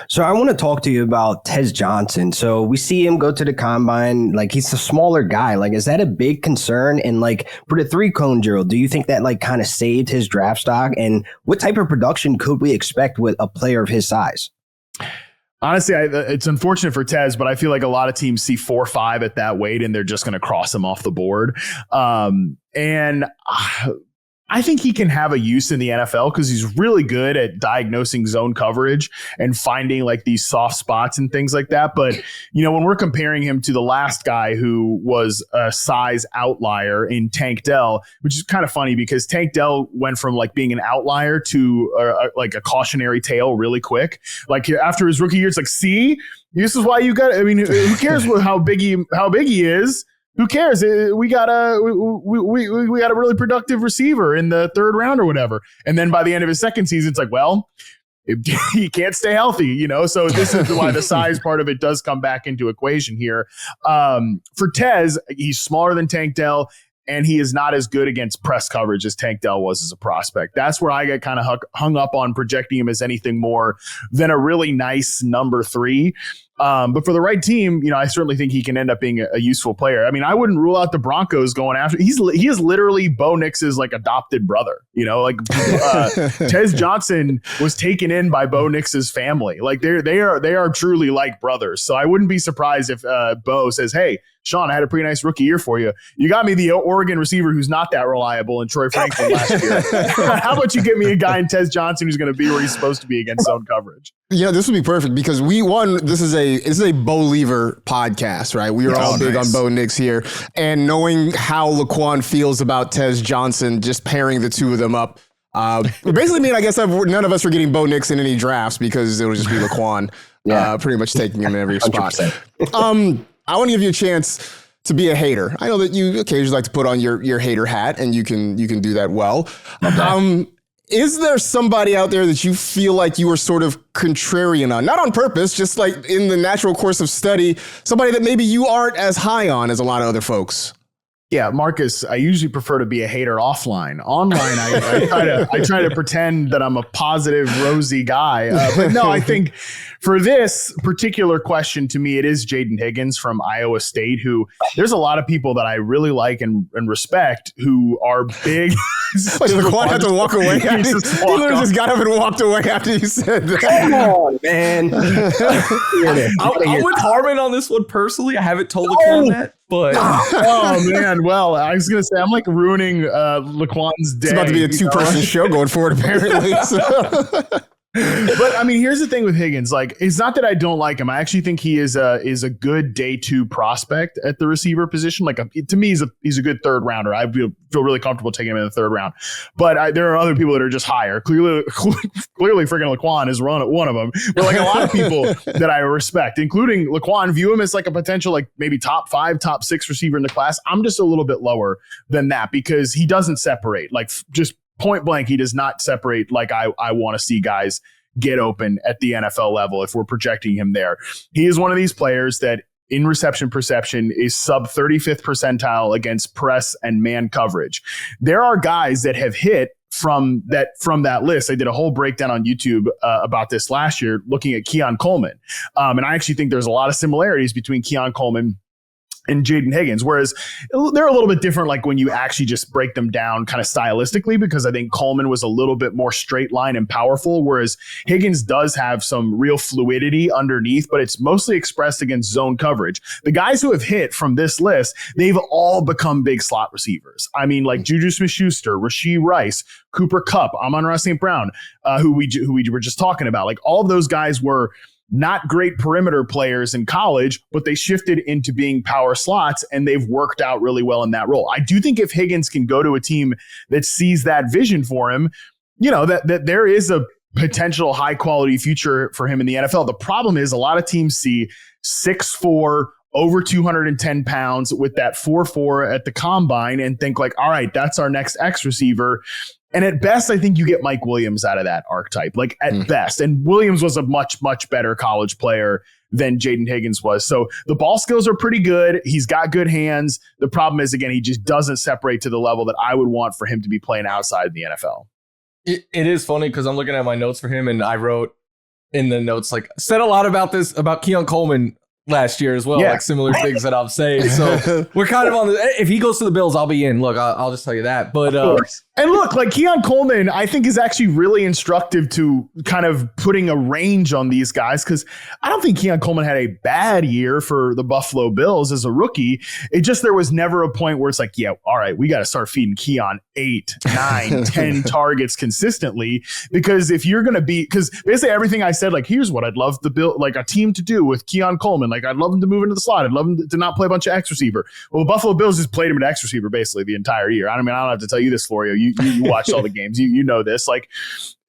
B: So I want to talk to you about Tez Johnson. So we see him go to the combine, like he's a smaller guy. Like, is that a big concern? And like for the 3-cone drill, do you think that like kind of saved his draft stock? And what type of production could we expect with a player of his size?
D: Honestly, it's unfortunate for Tez, but I feel like a lot of teams see 4.5 at that weight and they're just going to cross him off the board. I think he can have a use in the NFL because he's really good at diagnosing zone coverage and finding like these soft spots and things like that. But, when we're comparing him to the last guy who was a size outlier in Tank Dell, which is kind of funny because Tank Dell went from like being an outlier to like a cautionary tale really quick. Like after his rookie year, it's like, see, this is why you got, who cares how big he is? Who cares? We got a really productive receiver in the 3rd round or whatever. And then by the end of his second season, it's like, well, he can't stay healthy, So this is why the size part of it does come back into equation here. For Tez, he's smaller than Tank Dell, and he is not as good against press coverage as Tank Dell was as a prospect. That's where I get kind of hung up on projecting him as anything more than a really nice number 3. But for the right team, I certainly think he can end up being a useful player. I mean, I wouldn't rule out the Broncos going after. He is literally Bo Nix's like adopted brother. Tez Johnson was taken in by Bo Nix's family. Like they are truly like brothers. So I wouldn't be surprised if Bo says, "Hey, Sean, I had a pretty nice rookie year for you. You got me the Oregon receiver who's not that reliable in Troy Franklin last year. How about you get me a guy in Tez Johnson who's going to be where he's supposed to be against zone coverage?"
A: Yeah, this would be perfect because this is a Bo Lever podcast, right? We are all big on Bo Nix here. And knowing how Laquan feels about Tez Johnson, just pairing the two of them up, basically mean, I guess none of us were getting Bo Nix in any drafts because it would just be Laquan pretty much taking him in every spot.
B: 100%.
A: I want to give you a chance to be a hater. I know that you occasionally like to put on your hater hat, and you can do that well. Is there somebody out there that you feel like you were sort of contrarian on? Not on purpose, just like in the natural course of study, somebody that maybe you aren't as high on as a lot of other folks?
D: Yeah, Marcus, I usually prefer to be a hater offline. Online, I try to pretend that I'm a positive, rosy guy. But no, I think for this particular question, to me, it is Jaden Higgins from Iowa State, who there's a lot of people that I really like and respect who are big.
A: Wait, did Laquan have to walk away? He literally just got up and walked away after you said that.
B: Come on, man.
C: I'm with Harmon on this one personally. I haven't told Laquan that, but
D: oh man. Well, I was gonna say I'm like ruining Laquan's day.
A: It's about to be a 2-person show going forward, apparently. So.
D: But I mean, here's the thing with Higgins. Like, it's not that I don't like him. I actually think he is a good day 2 prospect at the receiver position. Like, to me, he's a good third rounder. I feel really comfortable taking him in the third round. But there are other people that are just higher. Clearly, freaking Laquan is one of them. But like a lot of people that I respect, including Laquan, view him as like a potential like maybe top 5, top 6 receiver in the class. I'm just a little bit lower than that because he doesn't separate. Like just point blank, he does not separate like I want to see guys get open at the NFL level if we're projecting him there. He is one of these players that in reception perception is sub 35th percentile against press and man coverage. There are guys that have hit from that list. I did a whole breakdown on YouTube about this last year looking at Keon Coleman. And I actually think there's a lot of similarities between Keon Coleman and Jaden Higgins, whereas they're a little bit different, like when you actually just break them down kind of stylistically, because I think Coleman was a little bit more straight line and powerful, whereas Higgins does have some real fluidity underneath, but it's mostly expressed against zone coverage. The guys who have hit from this list, they've all become big slot receivers. I mean, like Juju Smith-Schuster, Rashee Rice, Cooper Kupp, Amon-Ra St. Brown, who we were just talking about. Like all of those guys were not great perimeter players in college, but they shifted into being power slots and they've worked out really well in that role. I do think if Higgins can go to a team that sees that vision for him, you know, that there is a potential high quality future for him in the NFL. The problem is a lot of teams see 6'4", over 210 pounds with that 4.4 at the combine and think like, all right, that's our next X receiver. And at best, I think you get Mike Williams out of that archetype, like at best. And Williams was a much, much better college player than Jaden Higgins was. So the ball skills are pretty good. He's got good hands. The problem is, again, he just doesn't separate to the level that I would want for him to be playing outside the NFL.
C: It is funny because I'm looking at my notes for him and I wrote in the notes, like, said a lot about this, about Keon Coleman last year as well, like similar things that I'm saying. So we're kind of on the, if he goes to the Bills, I'll be in. Look, I'll just tell you that. But
D: and look, like Keon Coleman, I think is actually really instructive to kind of putting a range on these guys, because I don't think Keon Coleman had a bad year for the Buffalo Bills as a rookie. It just, there was never a point where it's like, yeah, all right, we got to start feeding Keon 8, 9, 10 targets consistently, because if you're going to be, because basically everything I said, like, here's what I'd love to build, like a team to do with Keon Coleman. Like, I'd love him to move into the slot. I'd love him to not play a bunch of X receiver. Well, the Buffalo Bills just played him at X receiver basically the entire year. I don't have to tell you this, Florio. You watched all the games. You know this. Like,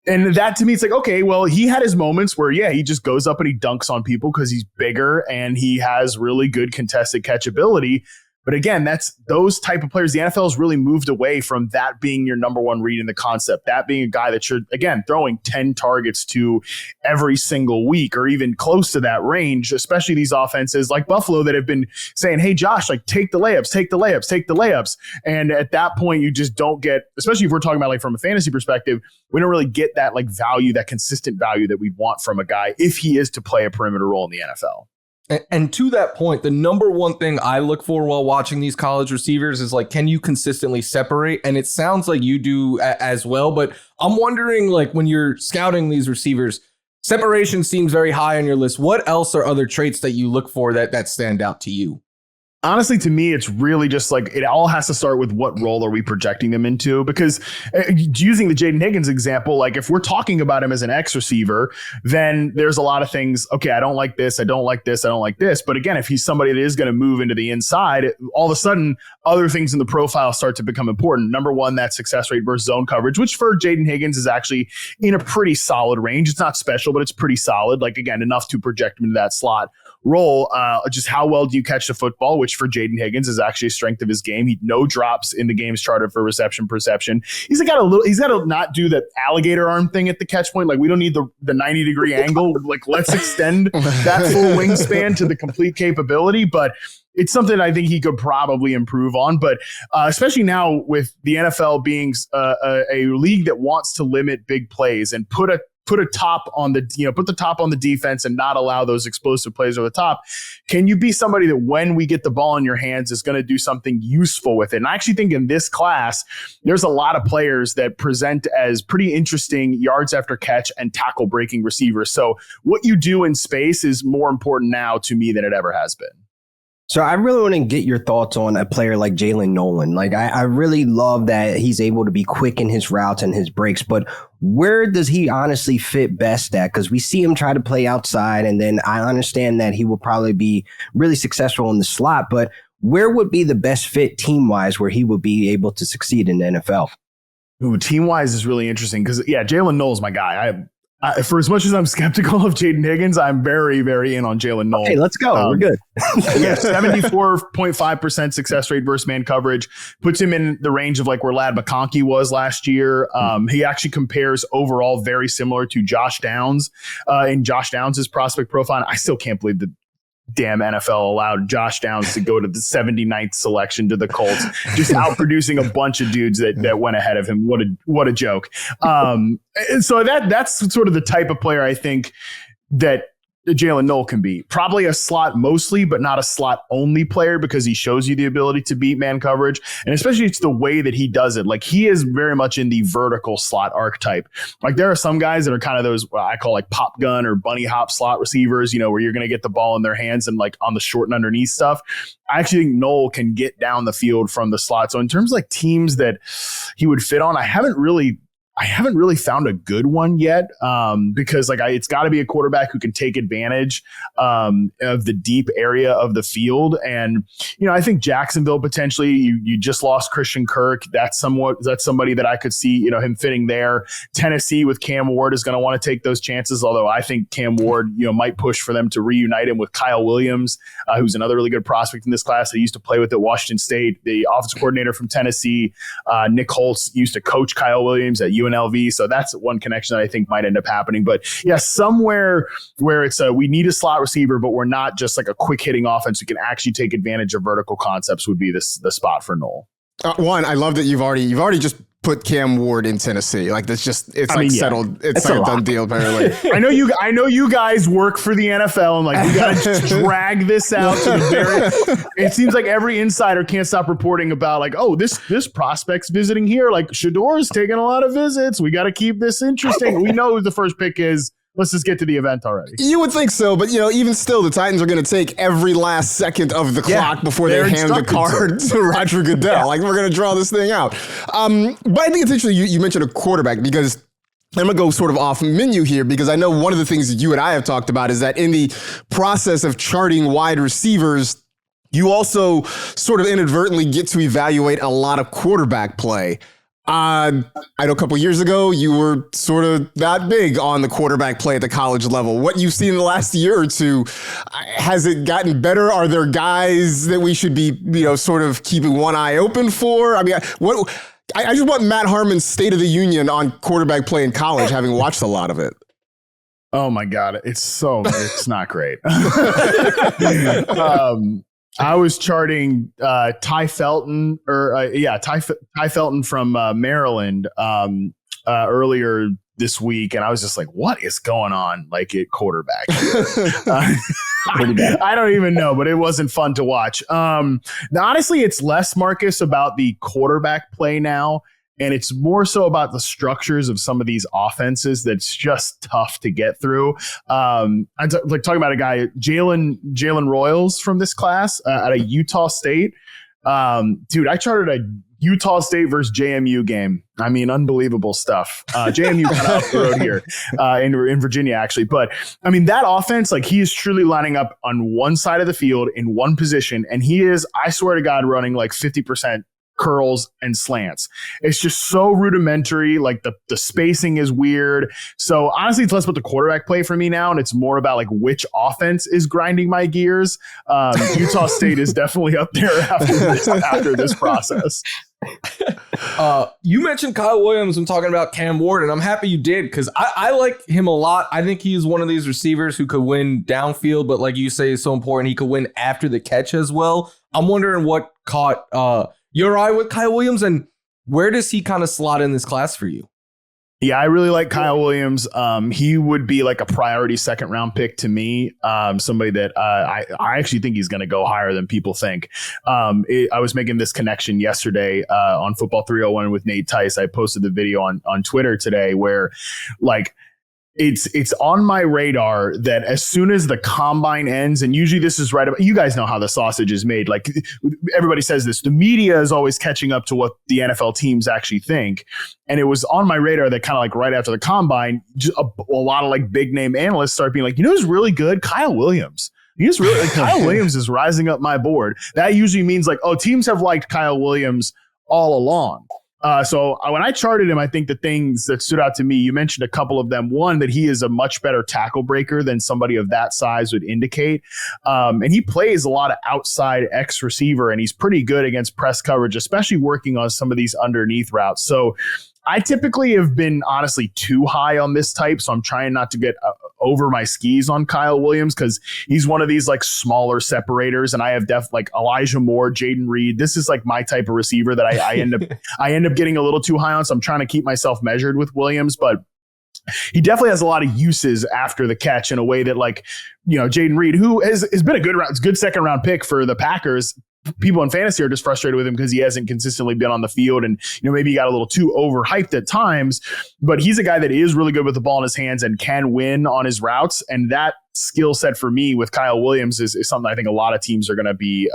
D: and that to me, it's like, okay, well, he had his moments where, yeah, he just goes up and he dunks on people because he's bigger and he has really good contested catchability. But again, that's those type of players. The NFL has really moved away from that being your number one read in the concept, that being a guy that should, again, throwing 10 targets to every single week or even close to that range, especially these offenses like Buffalo that have been saying, hey, Josh, like take the layups, take the layups, take the layups. And at that point, you just don't get, especially if we're talking about like from a fantasy perspective, we don't really get that like value, that consistent value that we'd want from a guy if he is to play a perimeter role in the NFL.
C: And to that point, the number one thing I look for while watching these college receivers is like, can you consistently separate? And it sounds like you do as well. But I'm wondering, like, when you're scouting these receivers, separation seems very high on your list. What else are other traits that you look for that stand out to you?
D: Honestly, to me, it's really just like it all has to start with what role are we projecting them into? Because using the Jaden Higgins example, like if we're talking about him as an X receiver, then there's a lot of things. Okay, I don't like this. I don't like this. I don't like this. But again, if he's somebody that is going to move into the inside, all of a sudden, other things in the profile start to become important. Number one, that success rate versus zone coverage, which for Jaden Higgins is actually in a pretty solid range. It's not special, but it's pretty solid. Like, again, enough to project him into that slot role. Just how well do you catch the football, which for Jaden Higgins is actually a strength of his game. He no drops in the game's charted for reception perception. He's got to not do that alligator arm thing at the catch point. Like we don't need the 90-degree angle. Like let's extend that full wingspan to the complete capability. But it's something I think he could probably improve on. But especially now with the NFL being a league that wants to limit big plays and put the top on the defense and not allow those explosive plays over the top. Can you be somebody that when we get the ball in your hands is going to do something useful with it? And I actually think in this class, there's a lot of players that present as pretty interesting yards after catch and tackle breaking receivers. So what you do in space is more important now to me than it ever has been.
B: So I really want to get your thoughts on a player like Jaylin Noel. Like I really love that he's able to be quick in his routes and his breaks, but where does he honestly fit best at? Because we see him try to play outside, and then I understand that he will probably be really successful in the slot, but where would be the best fit team-wise where he would be able to succeed in the NFL?
D: Ooh, team-wise is really interesting because, Jaylin Noel's my guy. For as much as I'm skeptical of Jaden Higgins, I'm very, very in on Jaylin Noel.
B: Hey, let's go. We're good.
D: 74.5% success rate versus man coverage puts him in the range of like where Ladd McConkey was last year. He actually compares overall very similar to Josh Downs in Josh Downs' prospect profile. I still can't believe the damn NFL allowed Josh Downs to go to the 79th selection to the Colts, just outproducing a bunch of dudes that went ahead of him. What a joke. And so that's sort of the type of player I think that Jaylin Noel can be. Probably a slot mostly, but not a slot only player because he shows you the ability to beat man coverage. And especially it's the way that he does it. Like he is very much in the vertical slot archetype. Like there are some guys that are kind of those I call like pop gun or bunny hop slot receivers, where you're going to get the ball in their hands and like on the short and underneath stuff. I actually think Noel can get down the field from the slot. So in terms of like teams that he would fit on, I haven't really found a good one yet because it's got to be a quarterback who can take advantage of the deep area of the field. And, I think Jacksonville potentially, you just lost Christian Kirk. That's somebody that I could see, him fitting there. Tennessee with Cam Ward is going to want to take those chances, although I think Cam Ward, might push for them to reunite him with Kyle Williams, who's another really good prospect in this class. They used to play with at Washington State. The offensive coordinator from Tennessee, Nick Holtz, used to coach Kyle Williams at UNLV. So that's one connection that I think might end up happening. But yeah, somewhere where it's we need a slot receiver, but we're not just like a quick hitting offense who can actually take advantage of vertical concepts would be the spot for Noel.
A: One, I love that you've already just put Cam Ward in Tennessee. Like that's just settled. It's like a done deal apparently.
D: I know you guys work for the NFL and like we gotta just drag this out to the very. It seems like every insider can't stop reporting about like, oh, this prospect's visiting here. Like Shador's taking a lot of visits. We got to keep this interesting. We know who the first pick is. Let's just get to the event already.
A: You would think so, but even still, the Titans are going to take every last second of the clock before they hand the card to Roger Goodell. Yeah. Like we're going to draw this thing out. But I think it's interesting you mentioned a quarterback because I'm going to go sort of off menu here because I know one of the things that you and I have talked about is that in the process of charting wide receivers, you also sort of inadvertently get to evaluate a lot of quarterback play. I know a couple years ago, you were sort of that big on the quarterback play at the college level. What you've seen in the last year or two, has it gotten better? Are there guys that we should be, sort of keeping one eye open for? I mean, I just want Matt Harmon's State of the Union on quarterback play in college, having watched a lot of it.
D: Oh my God. It's not great. I was charting Ty Felton Ty Felton from Maryland earlier this week, and I was just like, "What is going on?" Like at quarterback, I don't even know, but it wasn't fun to watch. Now, honestly, it's less, Marcus, about the quarterback play now. And it's more so about the structures of some of these offenses that's just tough to get through. I'm talking about a guy, Jaylin Royals from this class at a Utah State. Dude, I charted a Utah State versus JMU game. I mean, unbelievable stuff. JMU kind of up the road here in Virginia, actually. But I mean, that offense, like he is truly lining up on one side of the field in one position. And he is, I swear to God, running like 50% curls, and slants. It's just so rudimentary. Like the spacing is weird. So honestly, it's less about the quarterback play for me now, and it's more about like which offense is grinding my gears. Utah State is definitely up there after this process.
C: You mentioned Kyle Williams. I'm talking about Cam Ward, and I'm happy you did because I like him a lot. I think he's one of these receivers who could win downfield, but like you say, is so important. He could win after the catch as well. I'm wondering what caught your eye with Kyle Williams, and where does he kind of slot in this class for you?
D: Yeah, I really like Kyle Williams. He would be like a priority second round pick to me. Somebody that I actually think he's going to go higher than people think. I was making this connection yesterday on Football 301 with Nate Tice. I posted the video on Twitter today where like it's on my radar that as soon as the combine ends, and usually this is right about, you guys know how the sausage is made. Like everybody says this, the media is always catching up to what the NFL teams actually think. And it was on my radar that kind of like right after the combine, a lot of like big name analysts start being like, you know who's really good? Kyle Williams. He's really like, Kyle Williams is rising up my board. That usually means like, oh, teams have liked Kyle Williams all along. So when I charted him, I think the things that stood out to me, you mentioned a couple of them. One, that he is a much better tackle breaker than somebody of that size would indicate. And he plays a lot of outside X receiver, and he's pretty good against press coverage, especially working on some of these underneath routes. So I typically have been honestly too high on this type, so I'm trying not to get over my skis on Kyle Williams because he's one of these like smaller separators, and I have like Elijah Moore, Jaden Reed. This is like my type of receiver that I end up getting a little too high on, so I'm trying to keep myself measured with Williams, but he definitely has a lot of uses after the catch in a way that like, you know, Jaden Reed, who has been a good second round pick for the Packers. People in fantasy are just frustrated with him because he hasn't consistently been on the field, and you know maybe he got a little too overhyped at times. But he's a guy that is really good with the ball in his hands and can win on his routes. And that skill set for me with Kyle Williams is something I think a lot of teams are going to be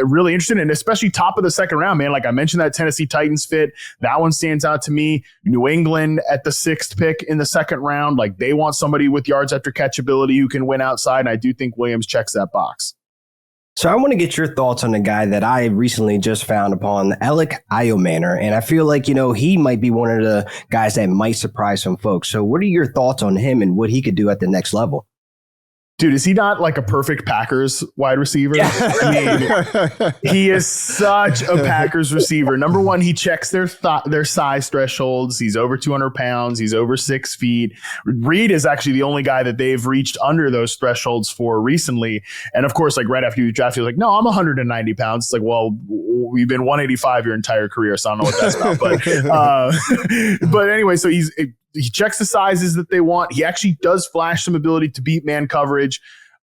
D: really interested in, especially top of the second round, man. Like I mentioned, that Tennessee Titans fit, that one stands out to me. New England at the 6th pick in the second round, like they want somebody with yards after catch ability who can win outside, and I do think Williams checks that box.
B: So I want to get your thoughts on a guy that I recently just found upon, Elic Ayomanor, and I feel like, you know, he might be one of the guys that might surprise some folks. So what are your thoughts on him and what he could do at the next level?
D: Dude, is he not like a perfect Packers wide receiver? Yeah. I mean, he is such a Packers receiver. Number one, he checks their size thresholds. He's over 200 pounds. He's over 6 feet. Reed is actually the only guy that they've reached under those thresholds for recently. And of course, like right after you draft, he was like, no, I'm 190 pounds. It's like, well, we've been 185 your entire career, so I don't know what that's about. But anyway, so he checks the sizes that they want. He actually does flash some ability to beat man coverage.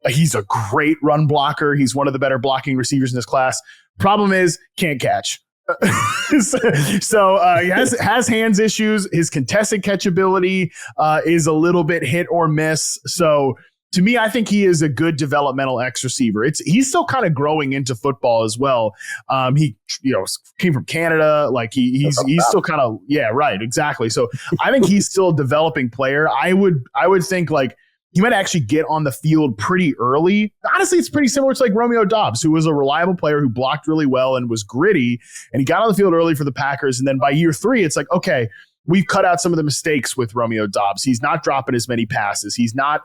D: He's a great run blocker. He's one of the better blocking receivers in this class. Problem is, can't catch. So he has hands issues. His contested catch ability is a little bit hit or miss. So to me, I think he is a good developmental X receiver. He's still kind of growing into football as well. He came from Canada. Like he's still kind of, yeah, right, exactly. So I think he's still a developing player. I would think like he might actually get on the field pretty early. Honestly, it's pretty similar to like Romeo Doubs, who was a reliable player who blocked really well and was gritty, and he got on the field early for the Packers. And then by year 3, it's like, okay, we've cut out some of the mistakes with Romeo Doubs. He's not dropping as many passes. He's not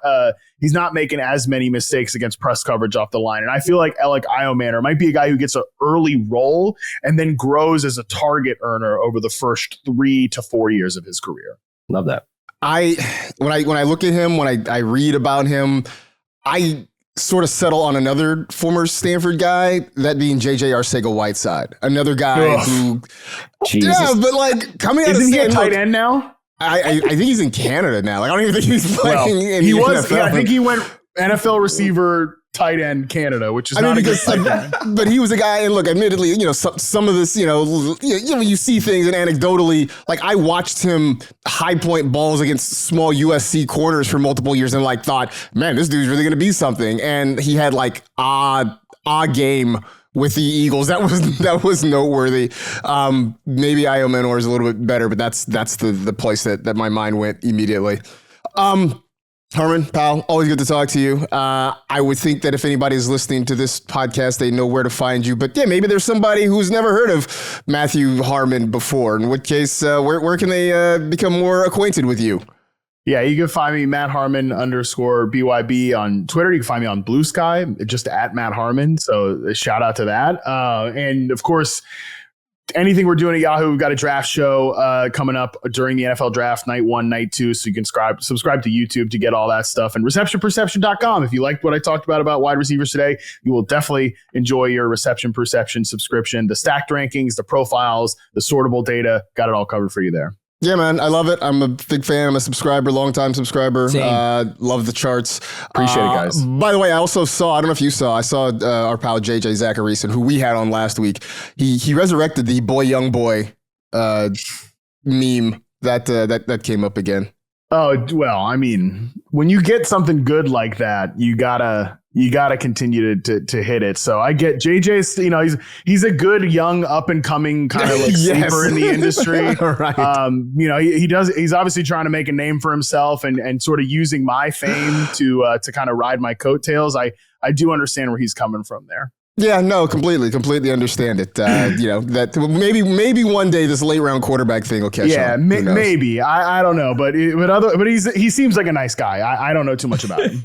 D: making as many mistakes against press coverage off the line. And I feel like Elic Ayomanor might be a guy who gets an early role and then grows as a target earner over the first 3 to 4 years of his career.
B: Love that.
A: When I look at him, when I read about him, I sort of settle on another former Stanford guy, that being JJ Arcega-Whiteside, another guy who,
B: Jesus.
A: yeah, but like coming out
D: Isn't
A: of
D: he a
A: Stanford,
D: tight end now?
A: I think he's in Canada now. Like I don't even think he's playing. In
D: he
A: the
D: was.
A: NFL.
D: Yeah, I think he went NFL receiver, tight end Canada, which is not a good tight end.
A: But he was a guy, and look, admittedly, some of this, you see things, and anecdotally, like I watched him high point balls against small USC corners for multiple years, and like thought, man, this dude's really going to be something. And he had like odd game with the Eagles. That was noteworthy. Maybe Ayomanor is a little bit better, but that's the place that my mind went immediately. Harmon, pal, always good to talk to you. I would think that if anybody's listening to this podcast, they know where to find you. But yeah, maybe there's somebody who's never heard of Matthew Harmon before. In which case, where can they become more acquainted with you?
D: Yeah, you can find me Matt Harmon _BYB on Twitter. You can find me on Blue Sky, just at Matt Harmon. So a shout out to that. And of course, anything we're doing at Yahoo, we've got a draft show coming up during the NFL draft, night 1, night 2. So you can subscribe to YouTube to get all that stuff. And receptionperception.com. If you liked what I talked about wide receivers today, you will definitely enjoy your Reception Perception subscription. The stacked rankings, the profiles, the sortable data, got it all covered for you there.
A: Yeah, man, I love it. I'm a big fan. I'm a subscriber, longtime subscriber. Love the charts.
D: Appreciate it, guys.
A: By the way, I also saw, I don't know if you saw, I saw our pal JJ Zacharyson, who we had on last week. He resurrected the boy, young boy meme that came up again.
D: Oh, well, I mean, when you get something good like that, you gotta continue to hit it. So I get JJ's, he's a good young up and coming kind of like sleeper in the industry. Right. He's obviously trying to make a name for himself and sort of using my fame to kind of ride my coattails. I do understand where he's coming from there.
A: Yeah, no, completely understand it. That maybe one day this late round quarterback thing will catch on.
D: Yeah, maybe. I don't know, but he seems like a nice guy. I don't know too much about him.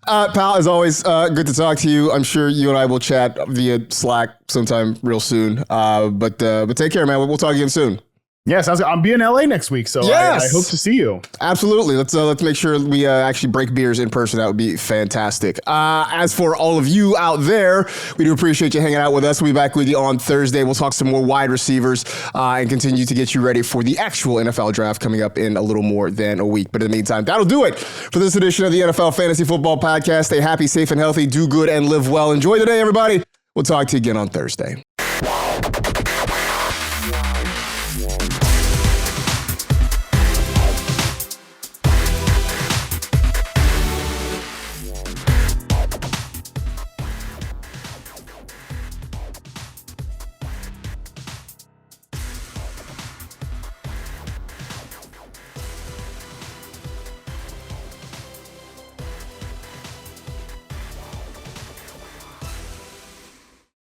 A: Pal, as always, good to talk to you. I'm sure you and I will chat via Slack sometime real soon. But take care, man. We'll talk again soon.
D: Yeah, sounds good. I'll be in LA next week, so yes! I hope to see you.
A: Absolutely. Let's make sure we actually break beers in person. That would be fantastic. As for all of you out there, we do appreciate you hanging out with us. We'll be back with you on Thursday. We'll talk some more wide receivers and continue to get you ready for the actual NFL draft coming up in a little more than a week. But in the meantime, that'll do it for this edition of the NFL Fantasy Football Podcast. Stay happy, safe, and healthy. Do good and live well. Enjoy the day, everybody. We'll talk to you again on Thursday.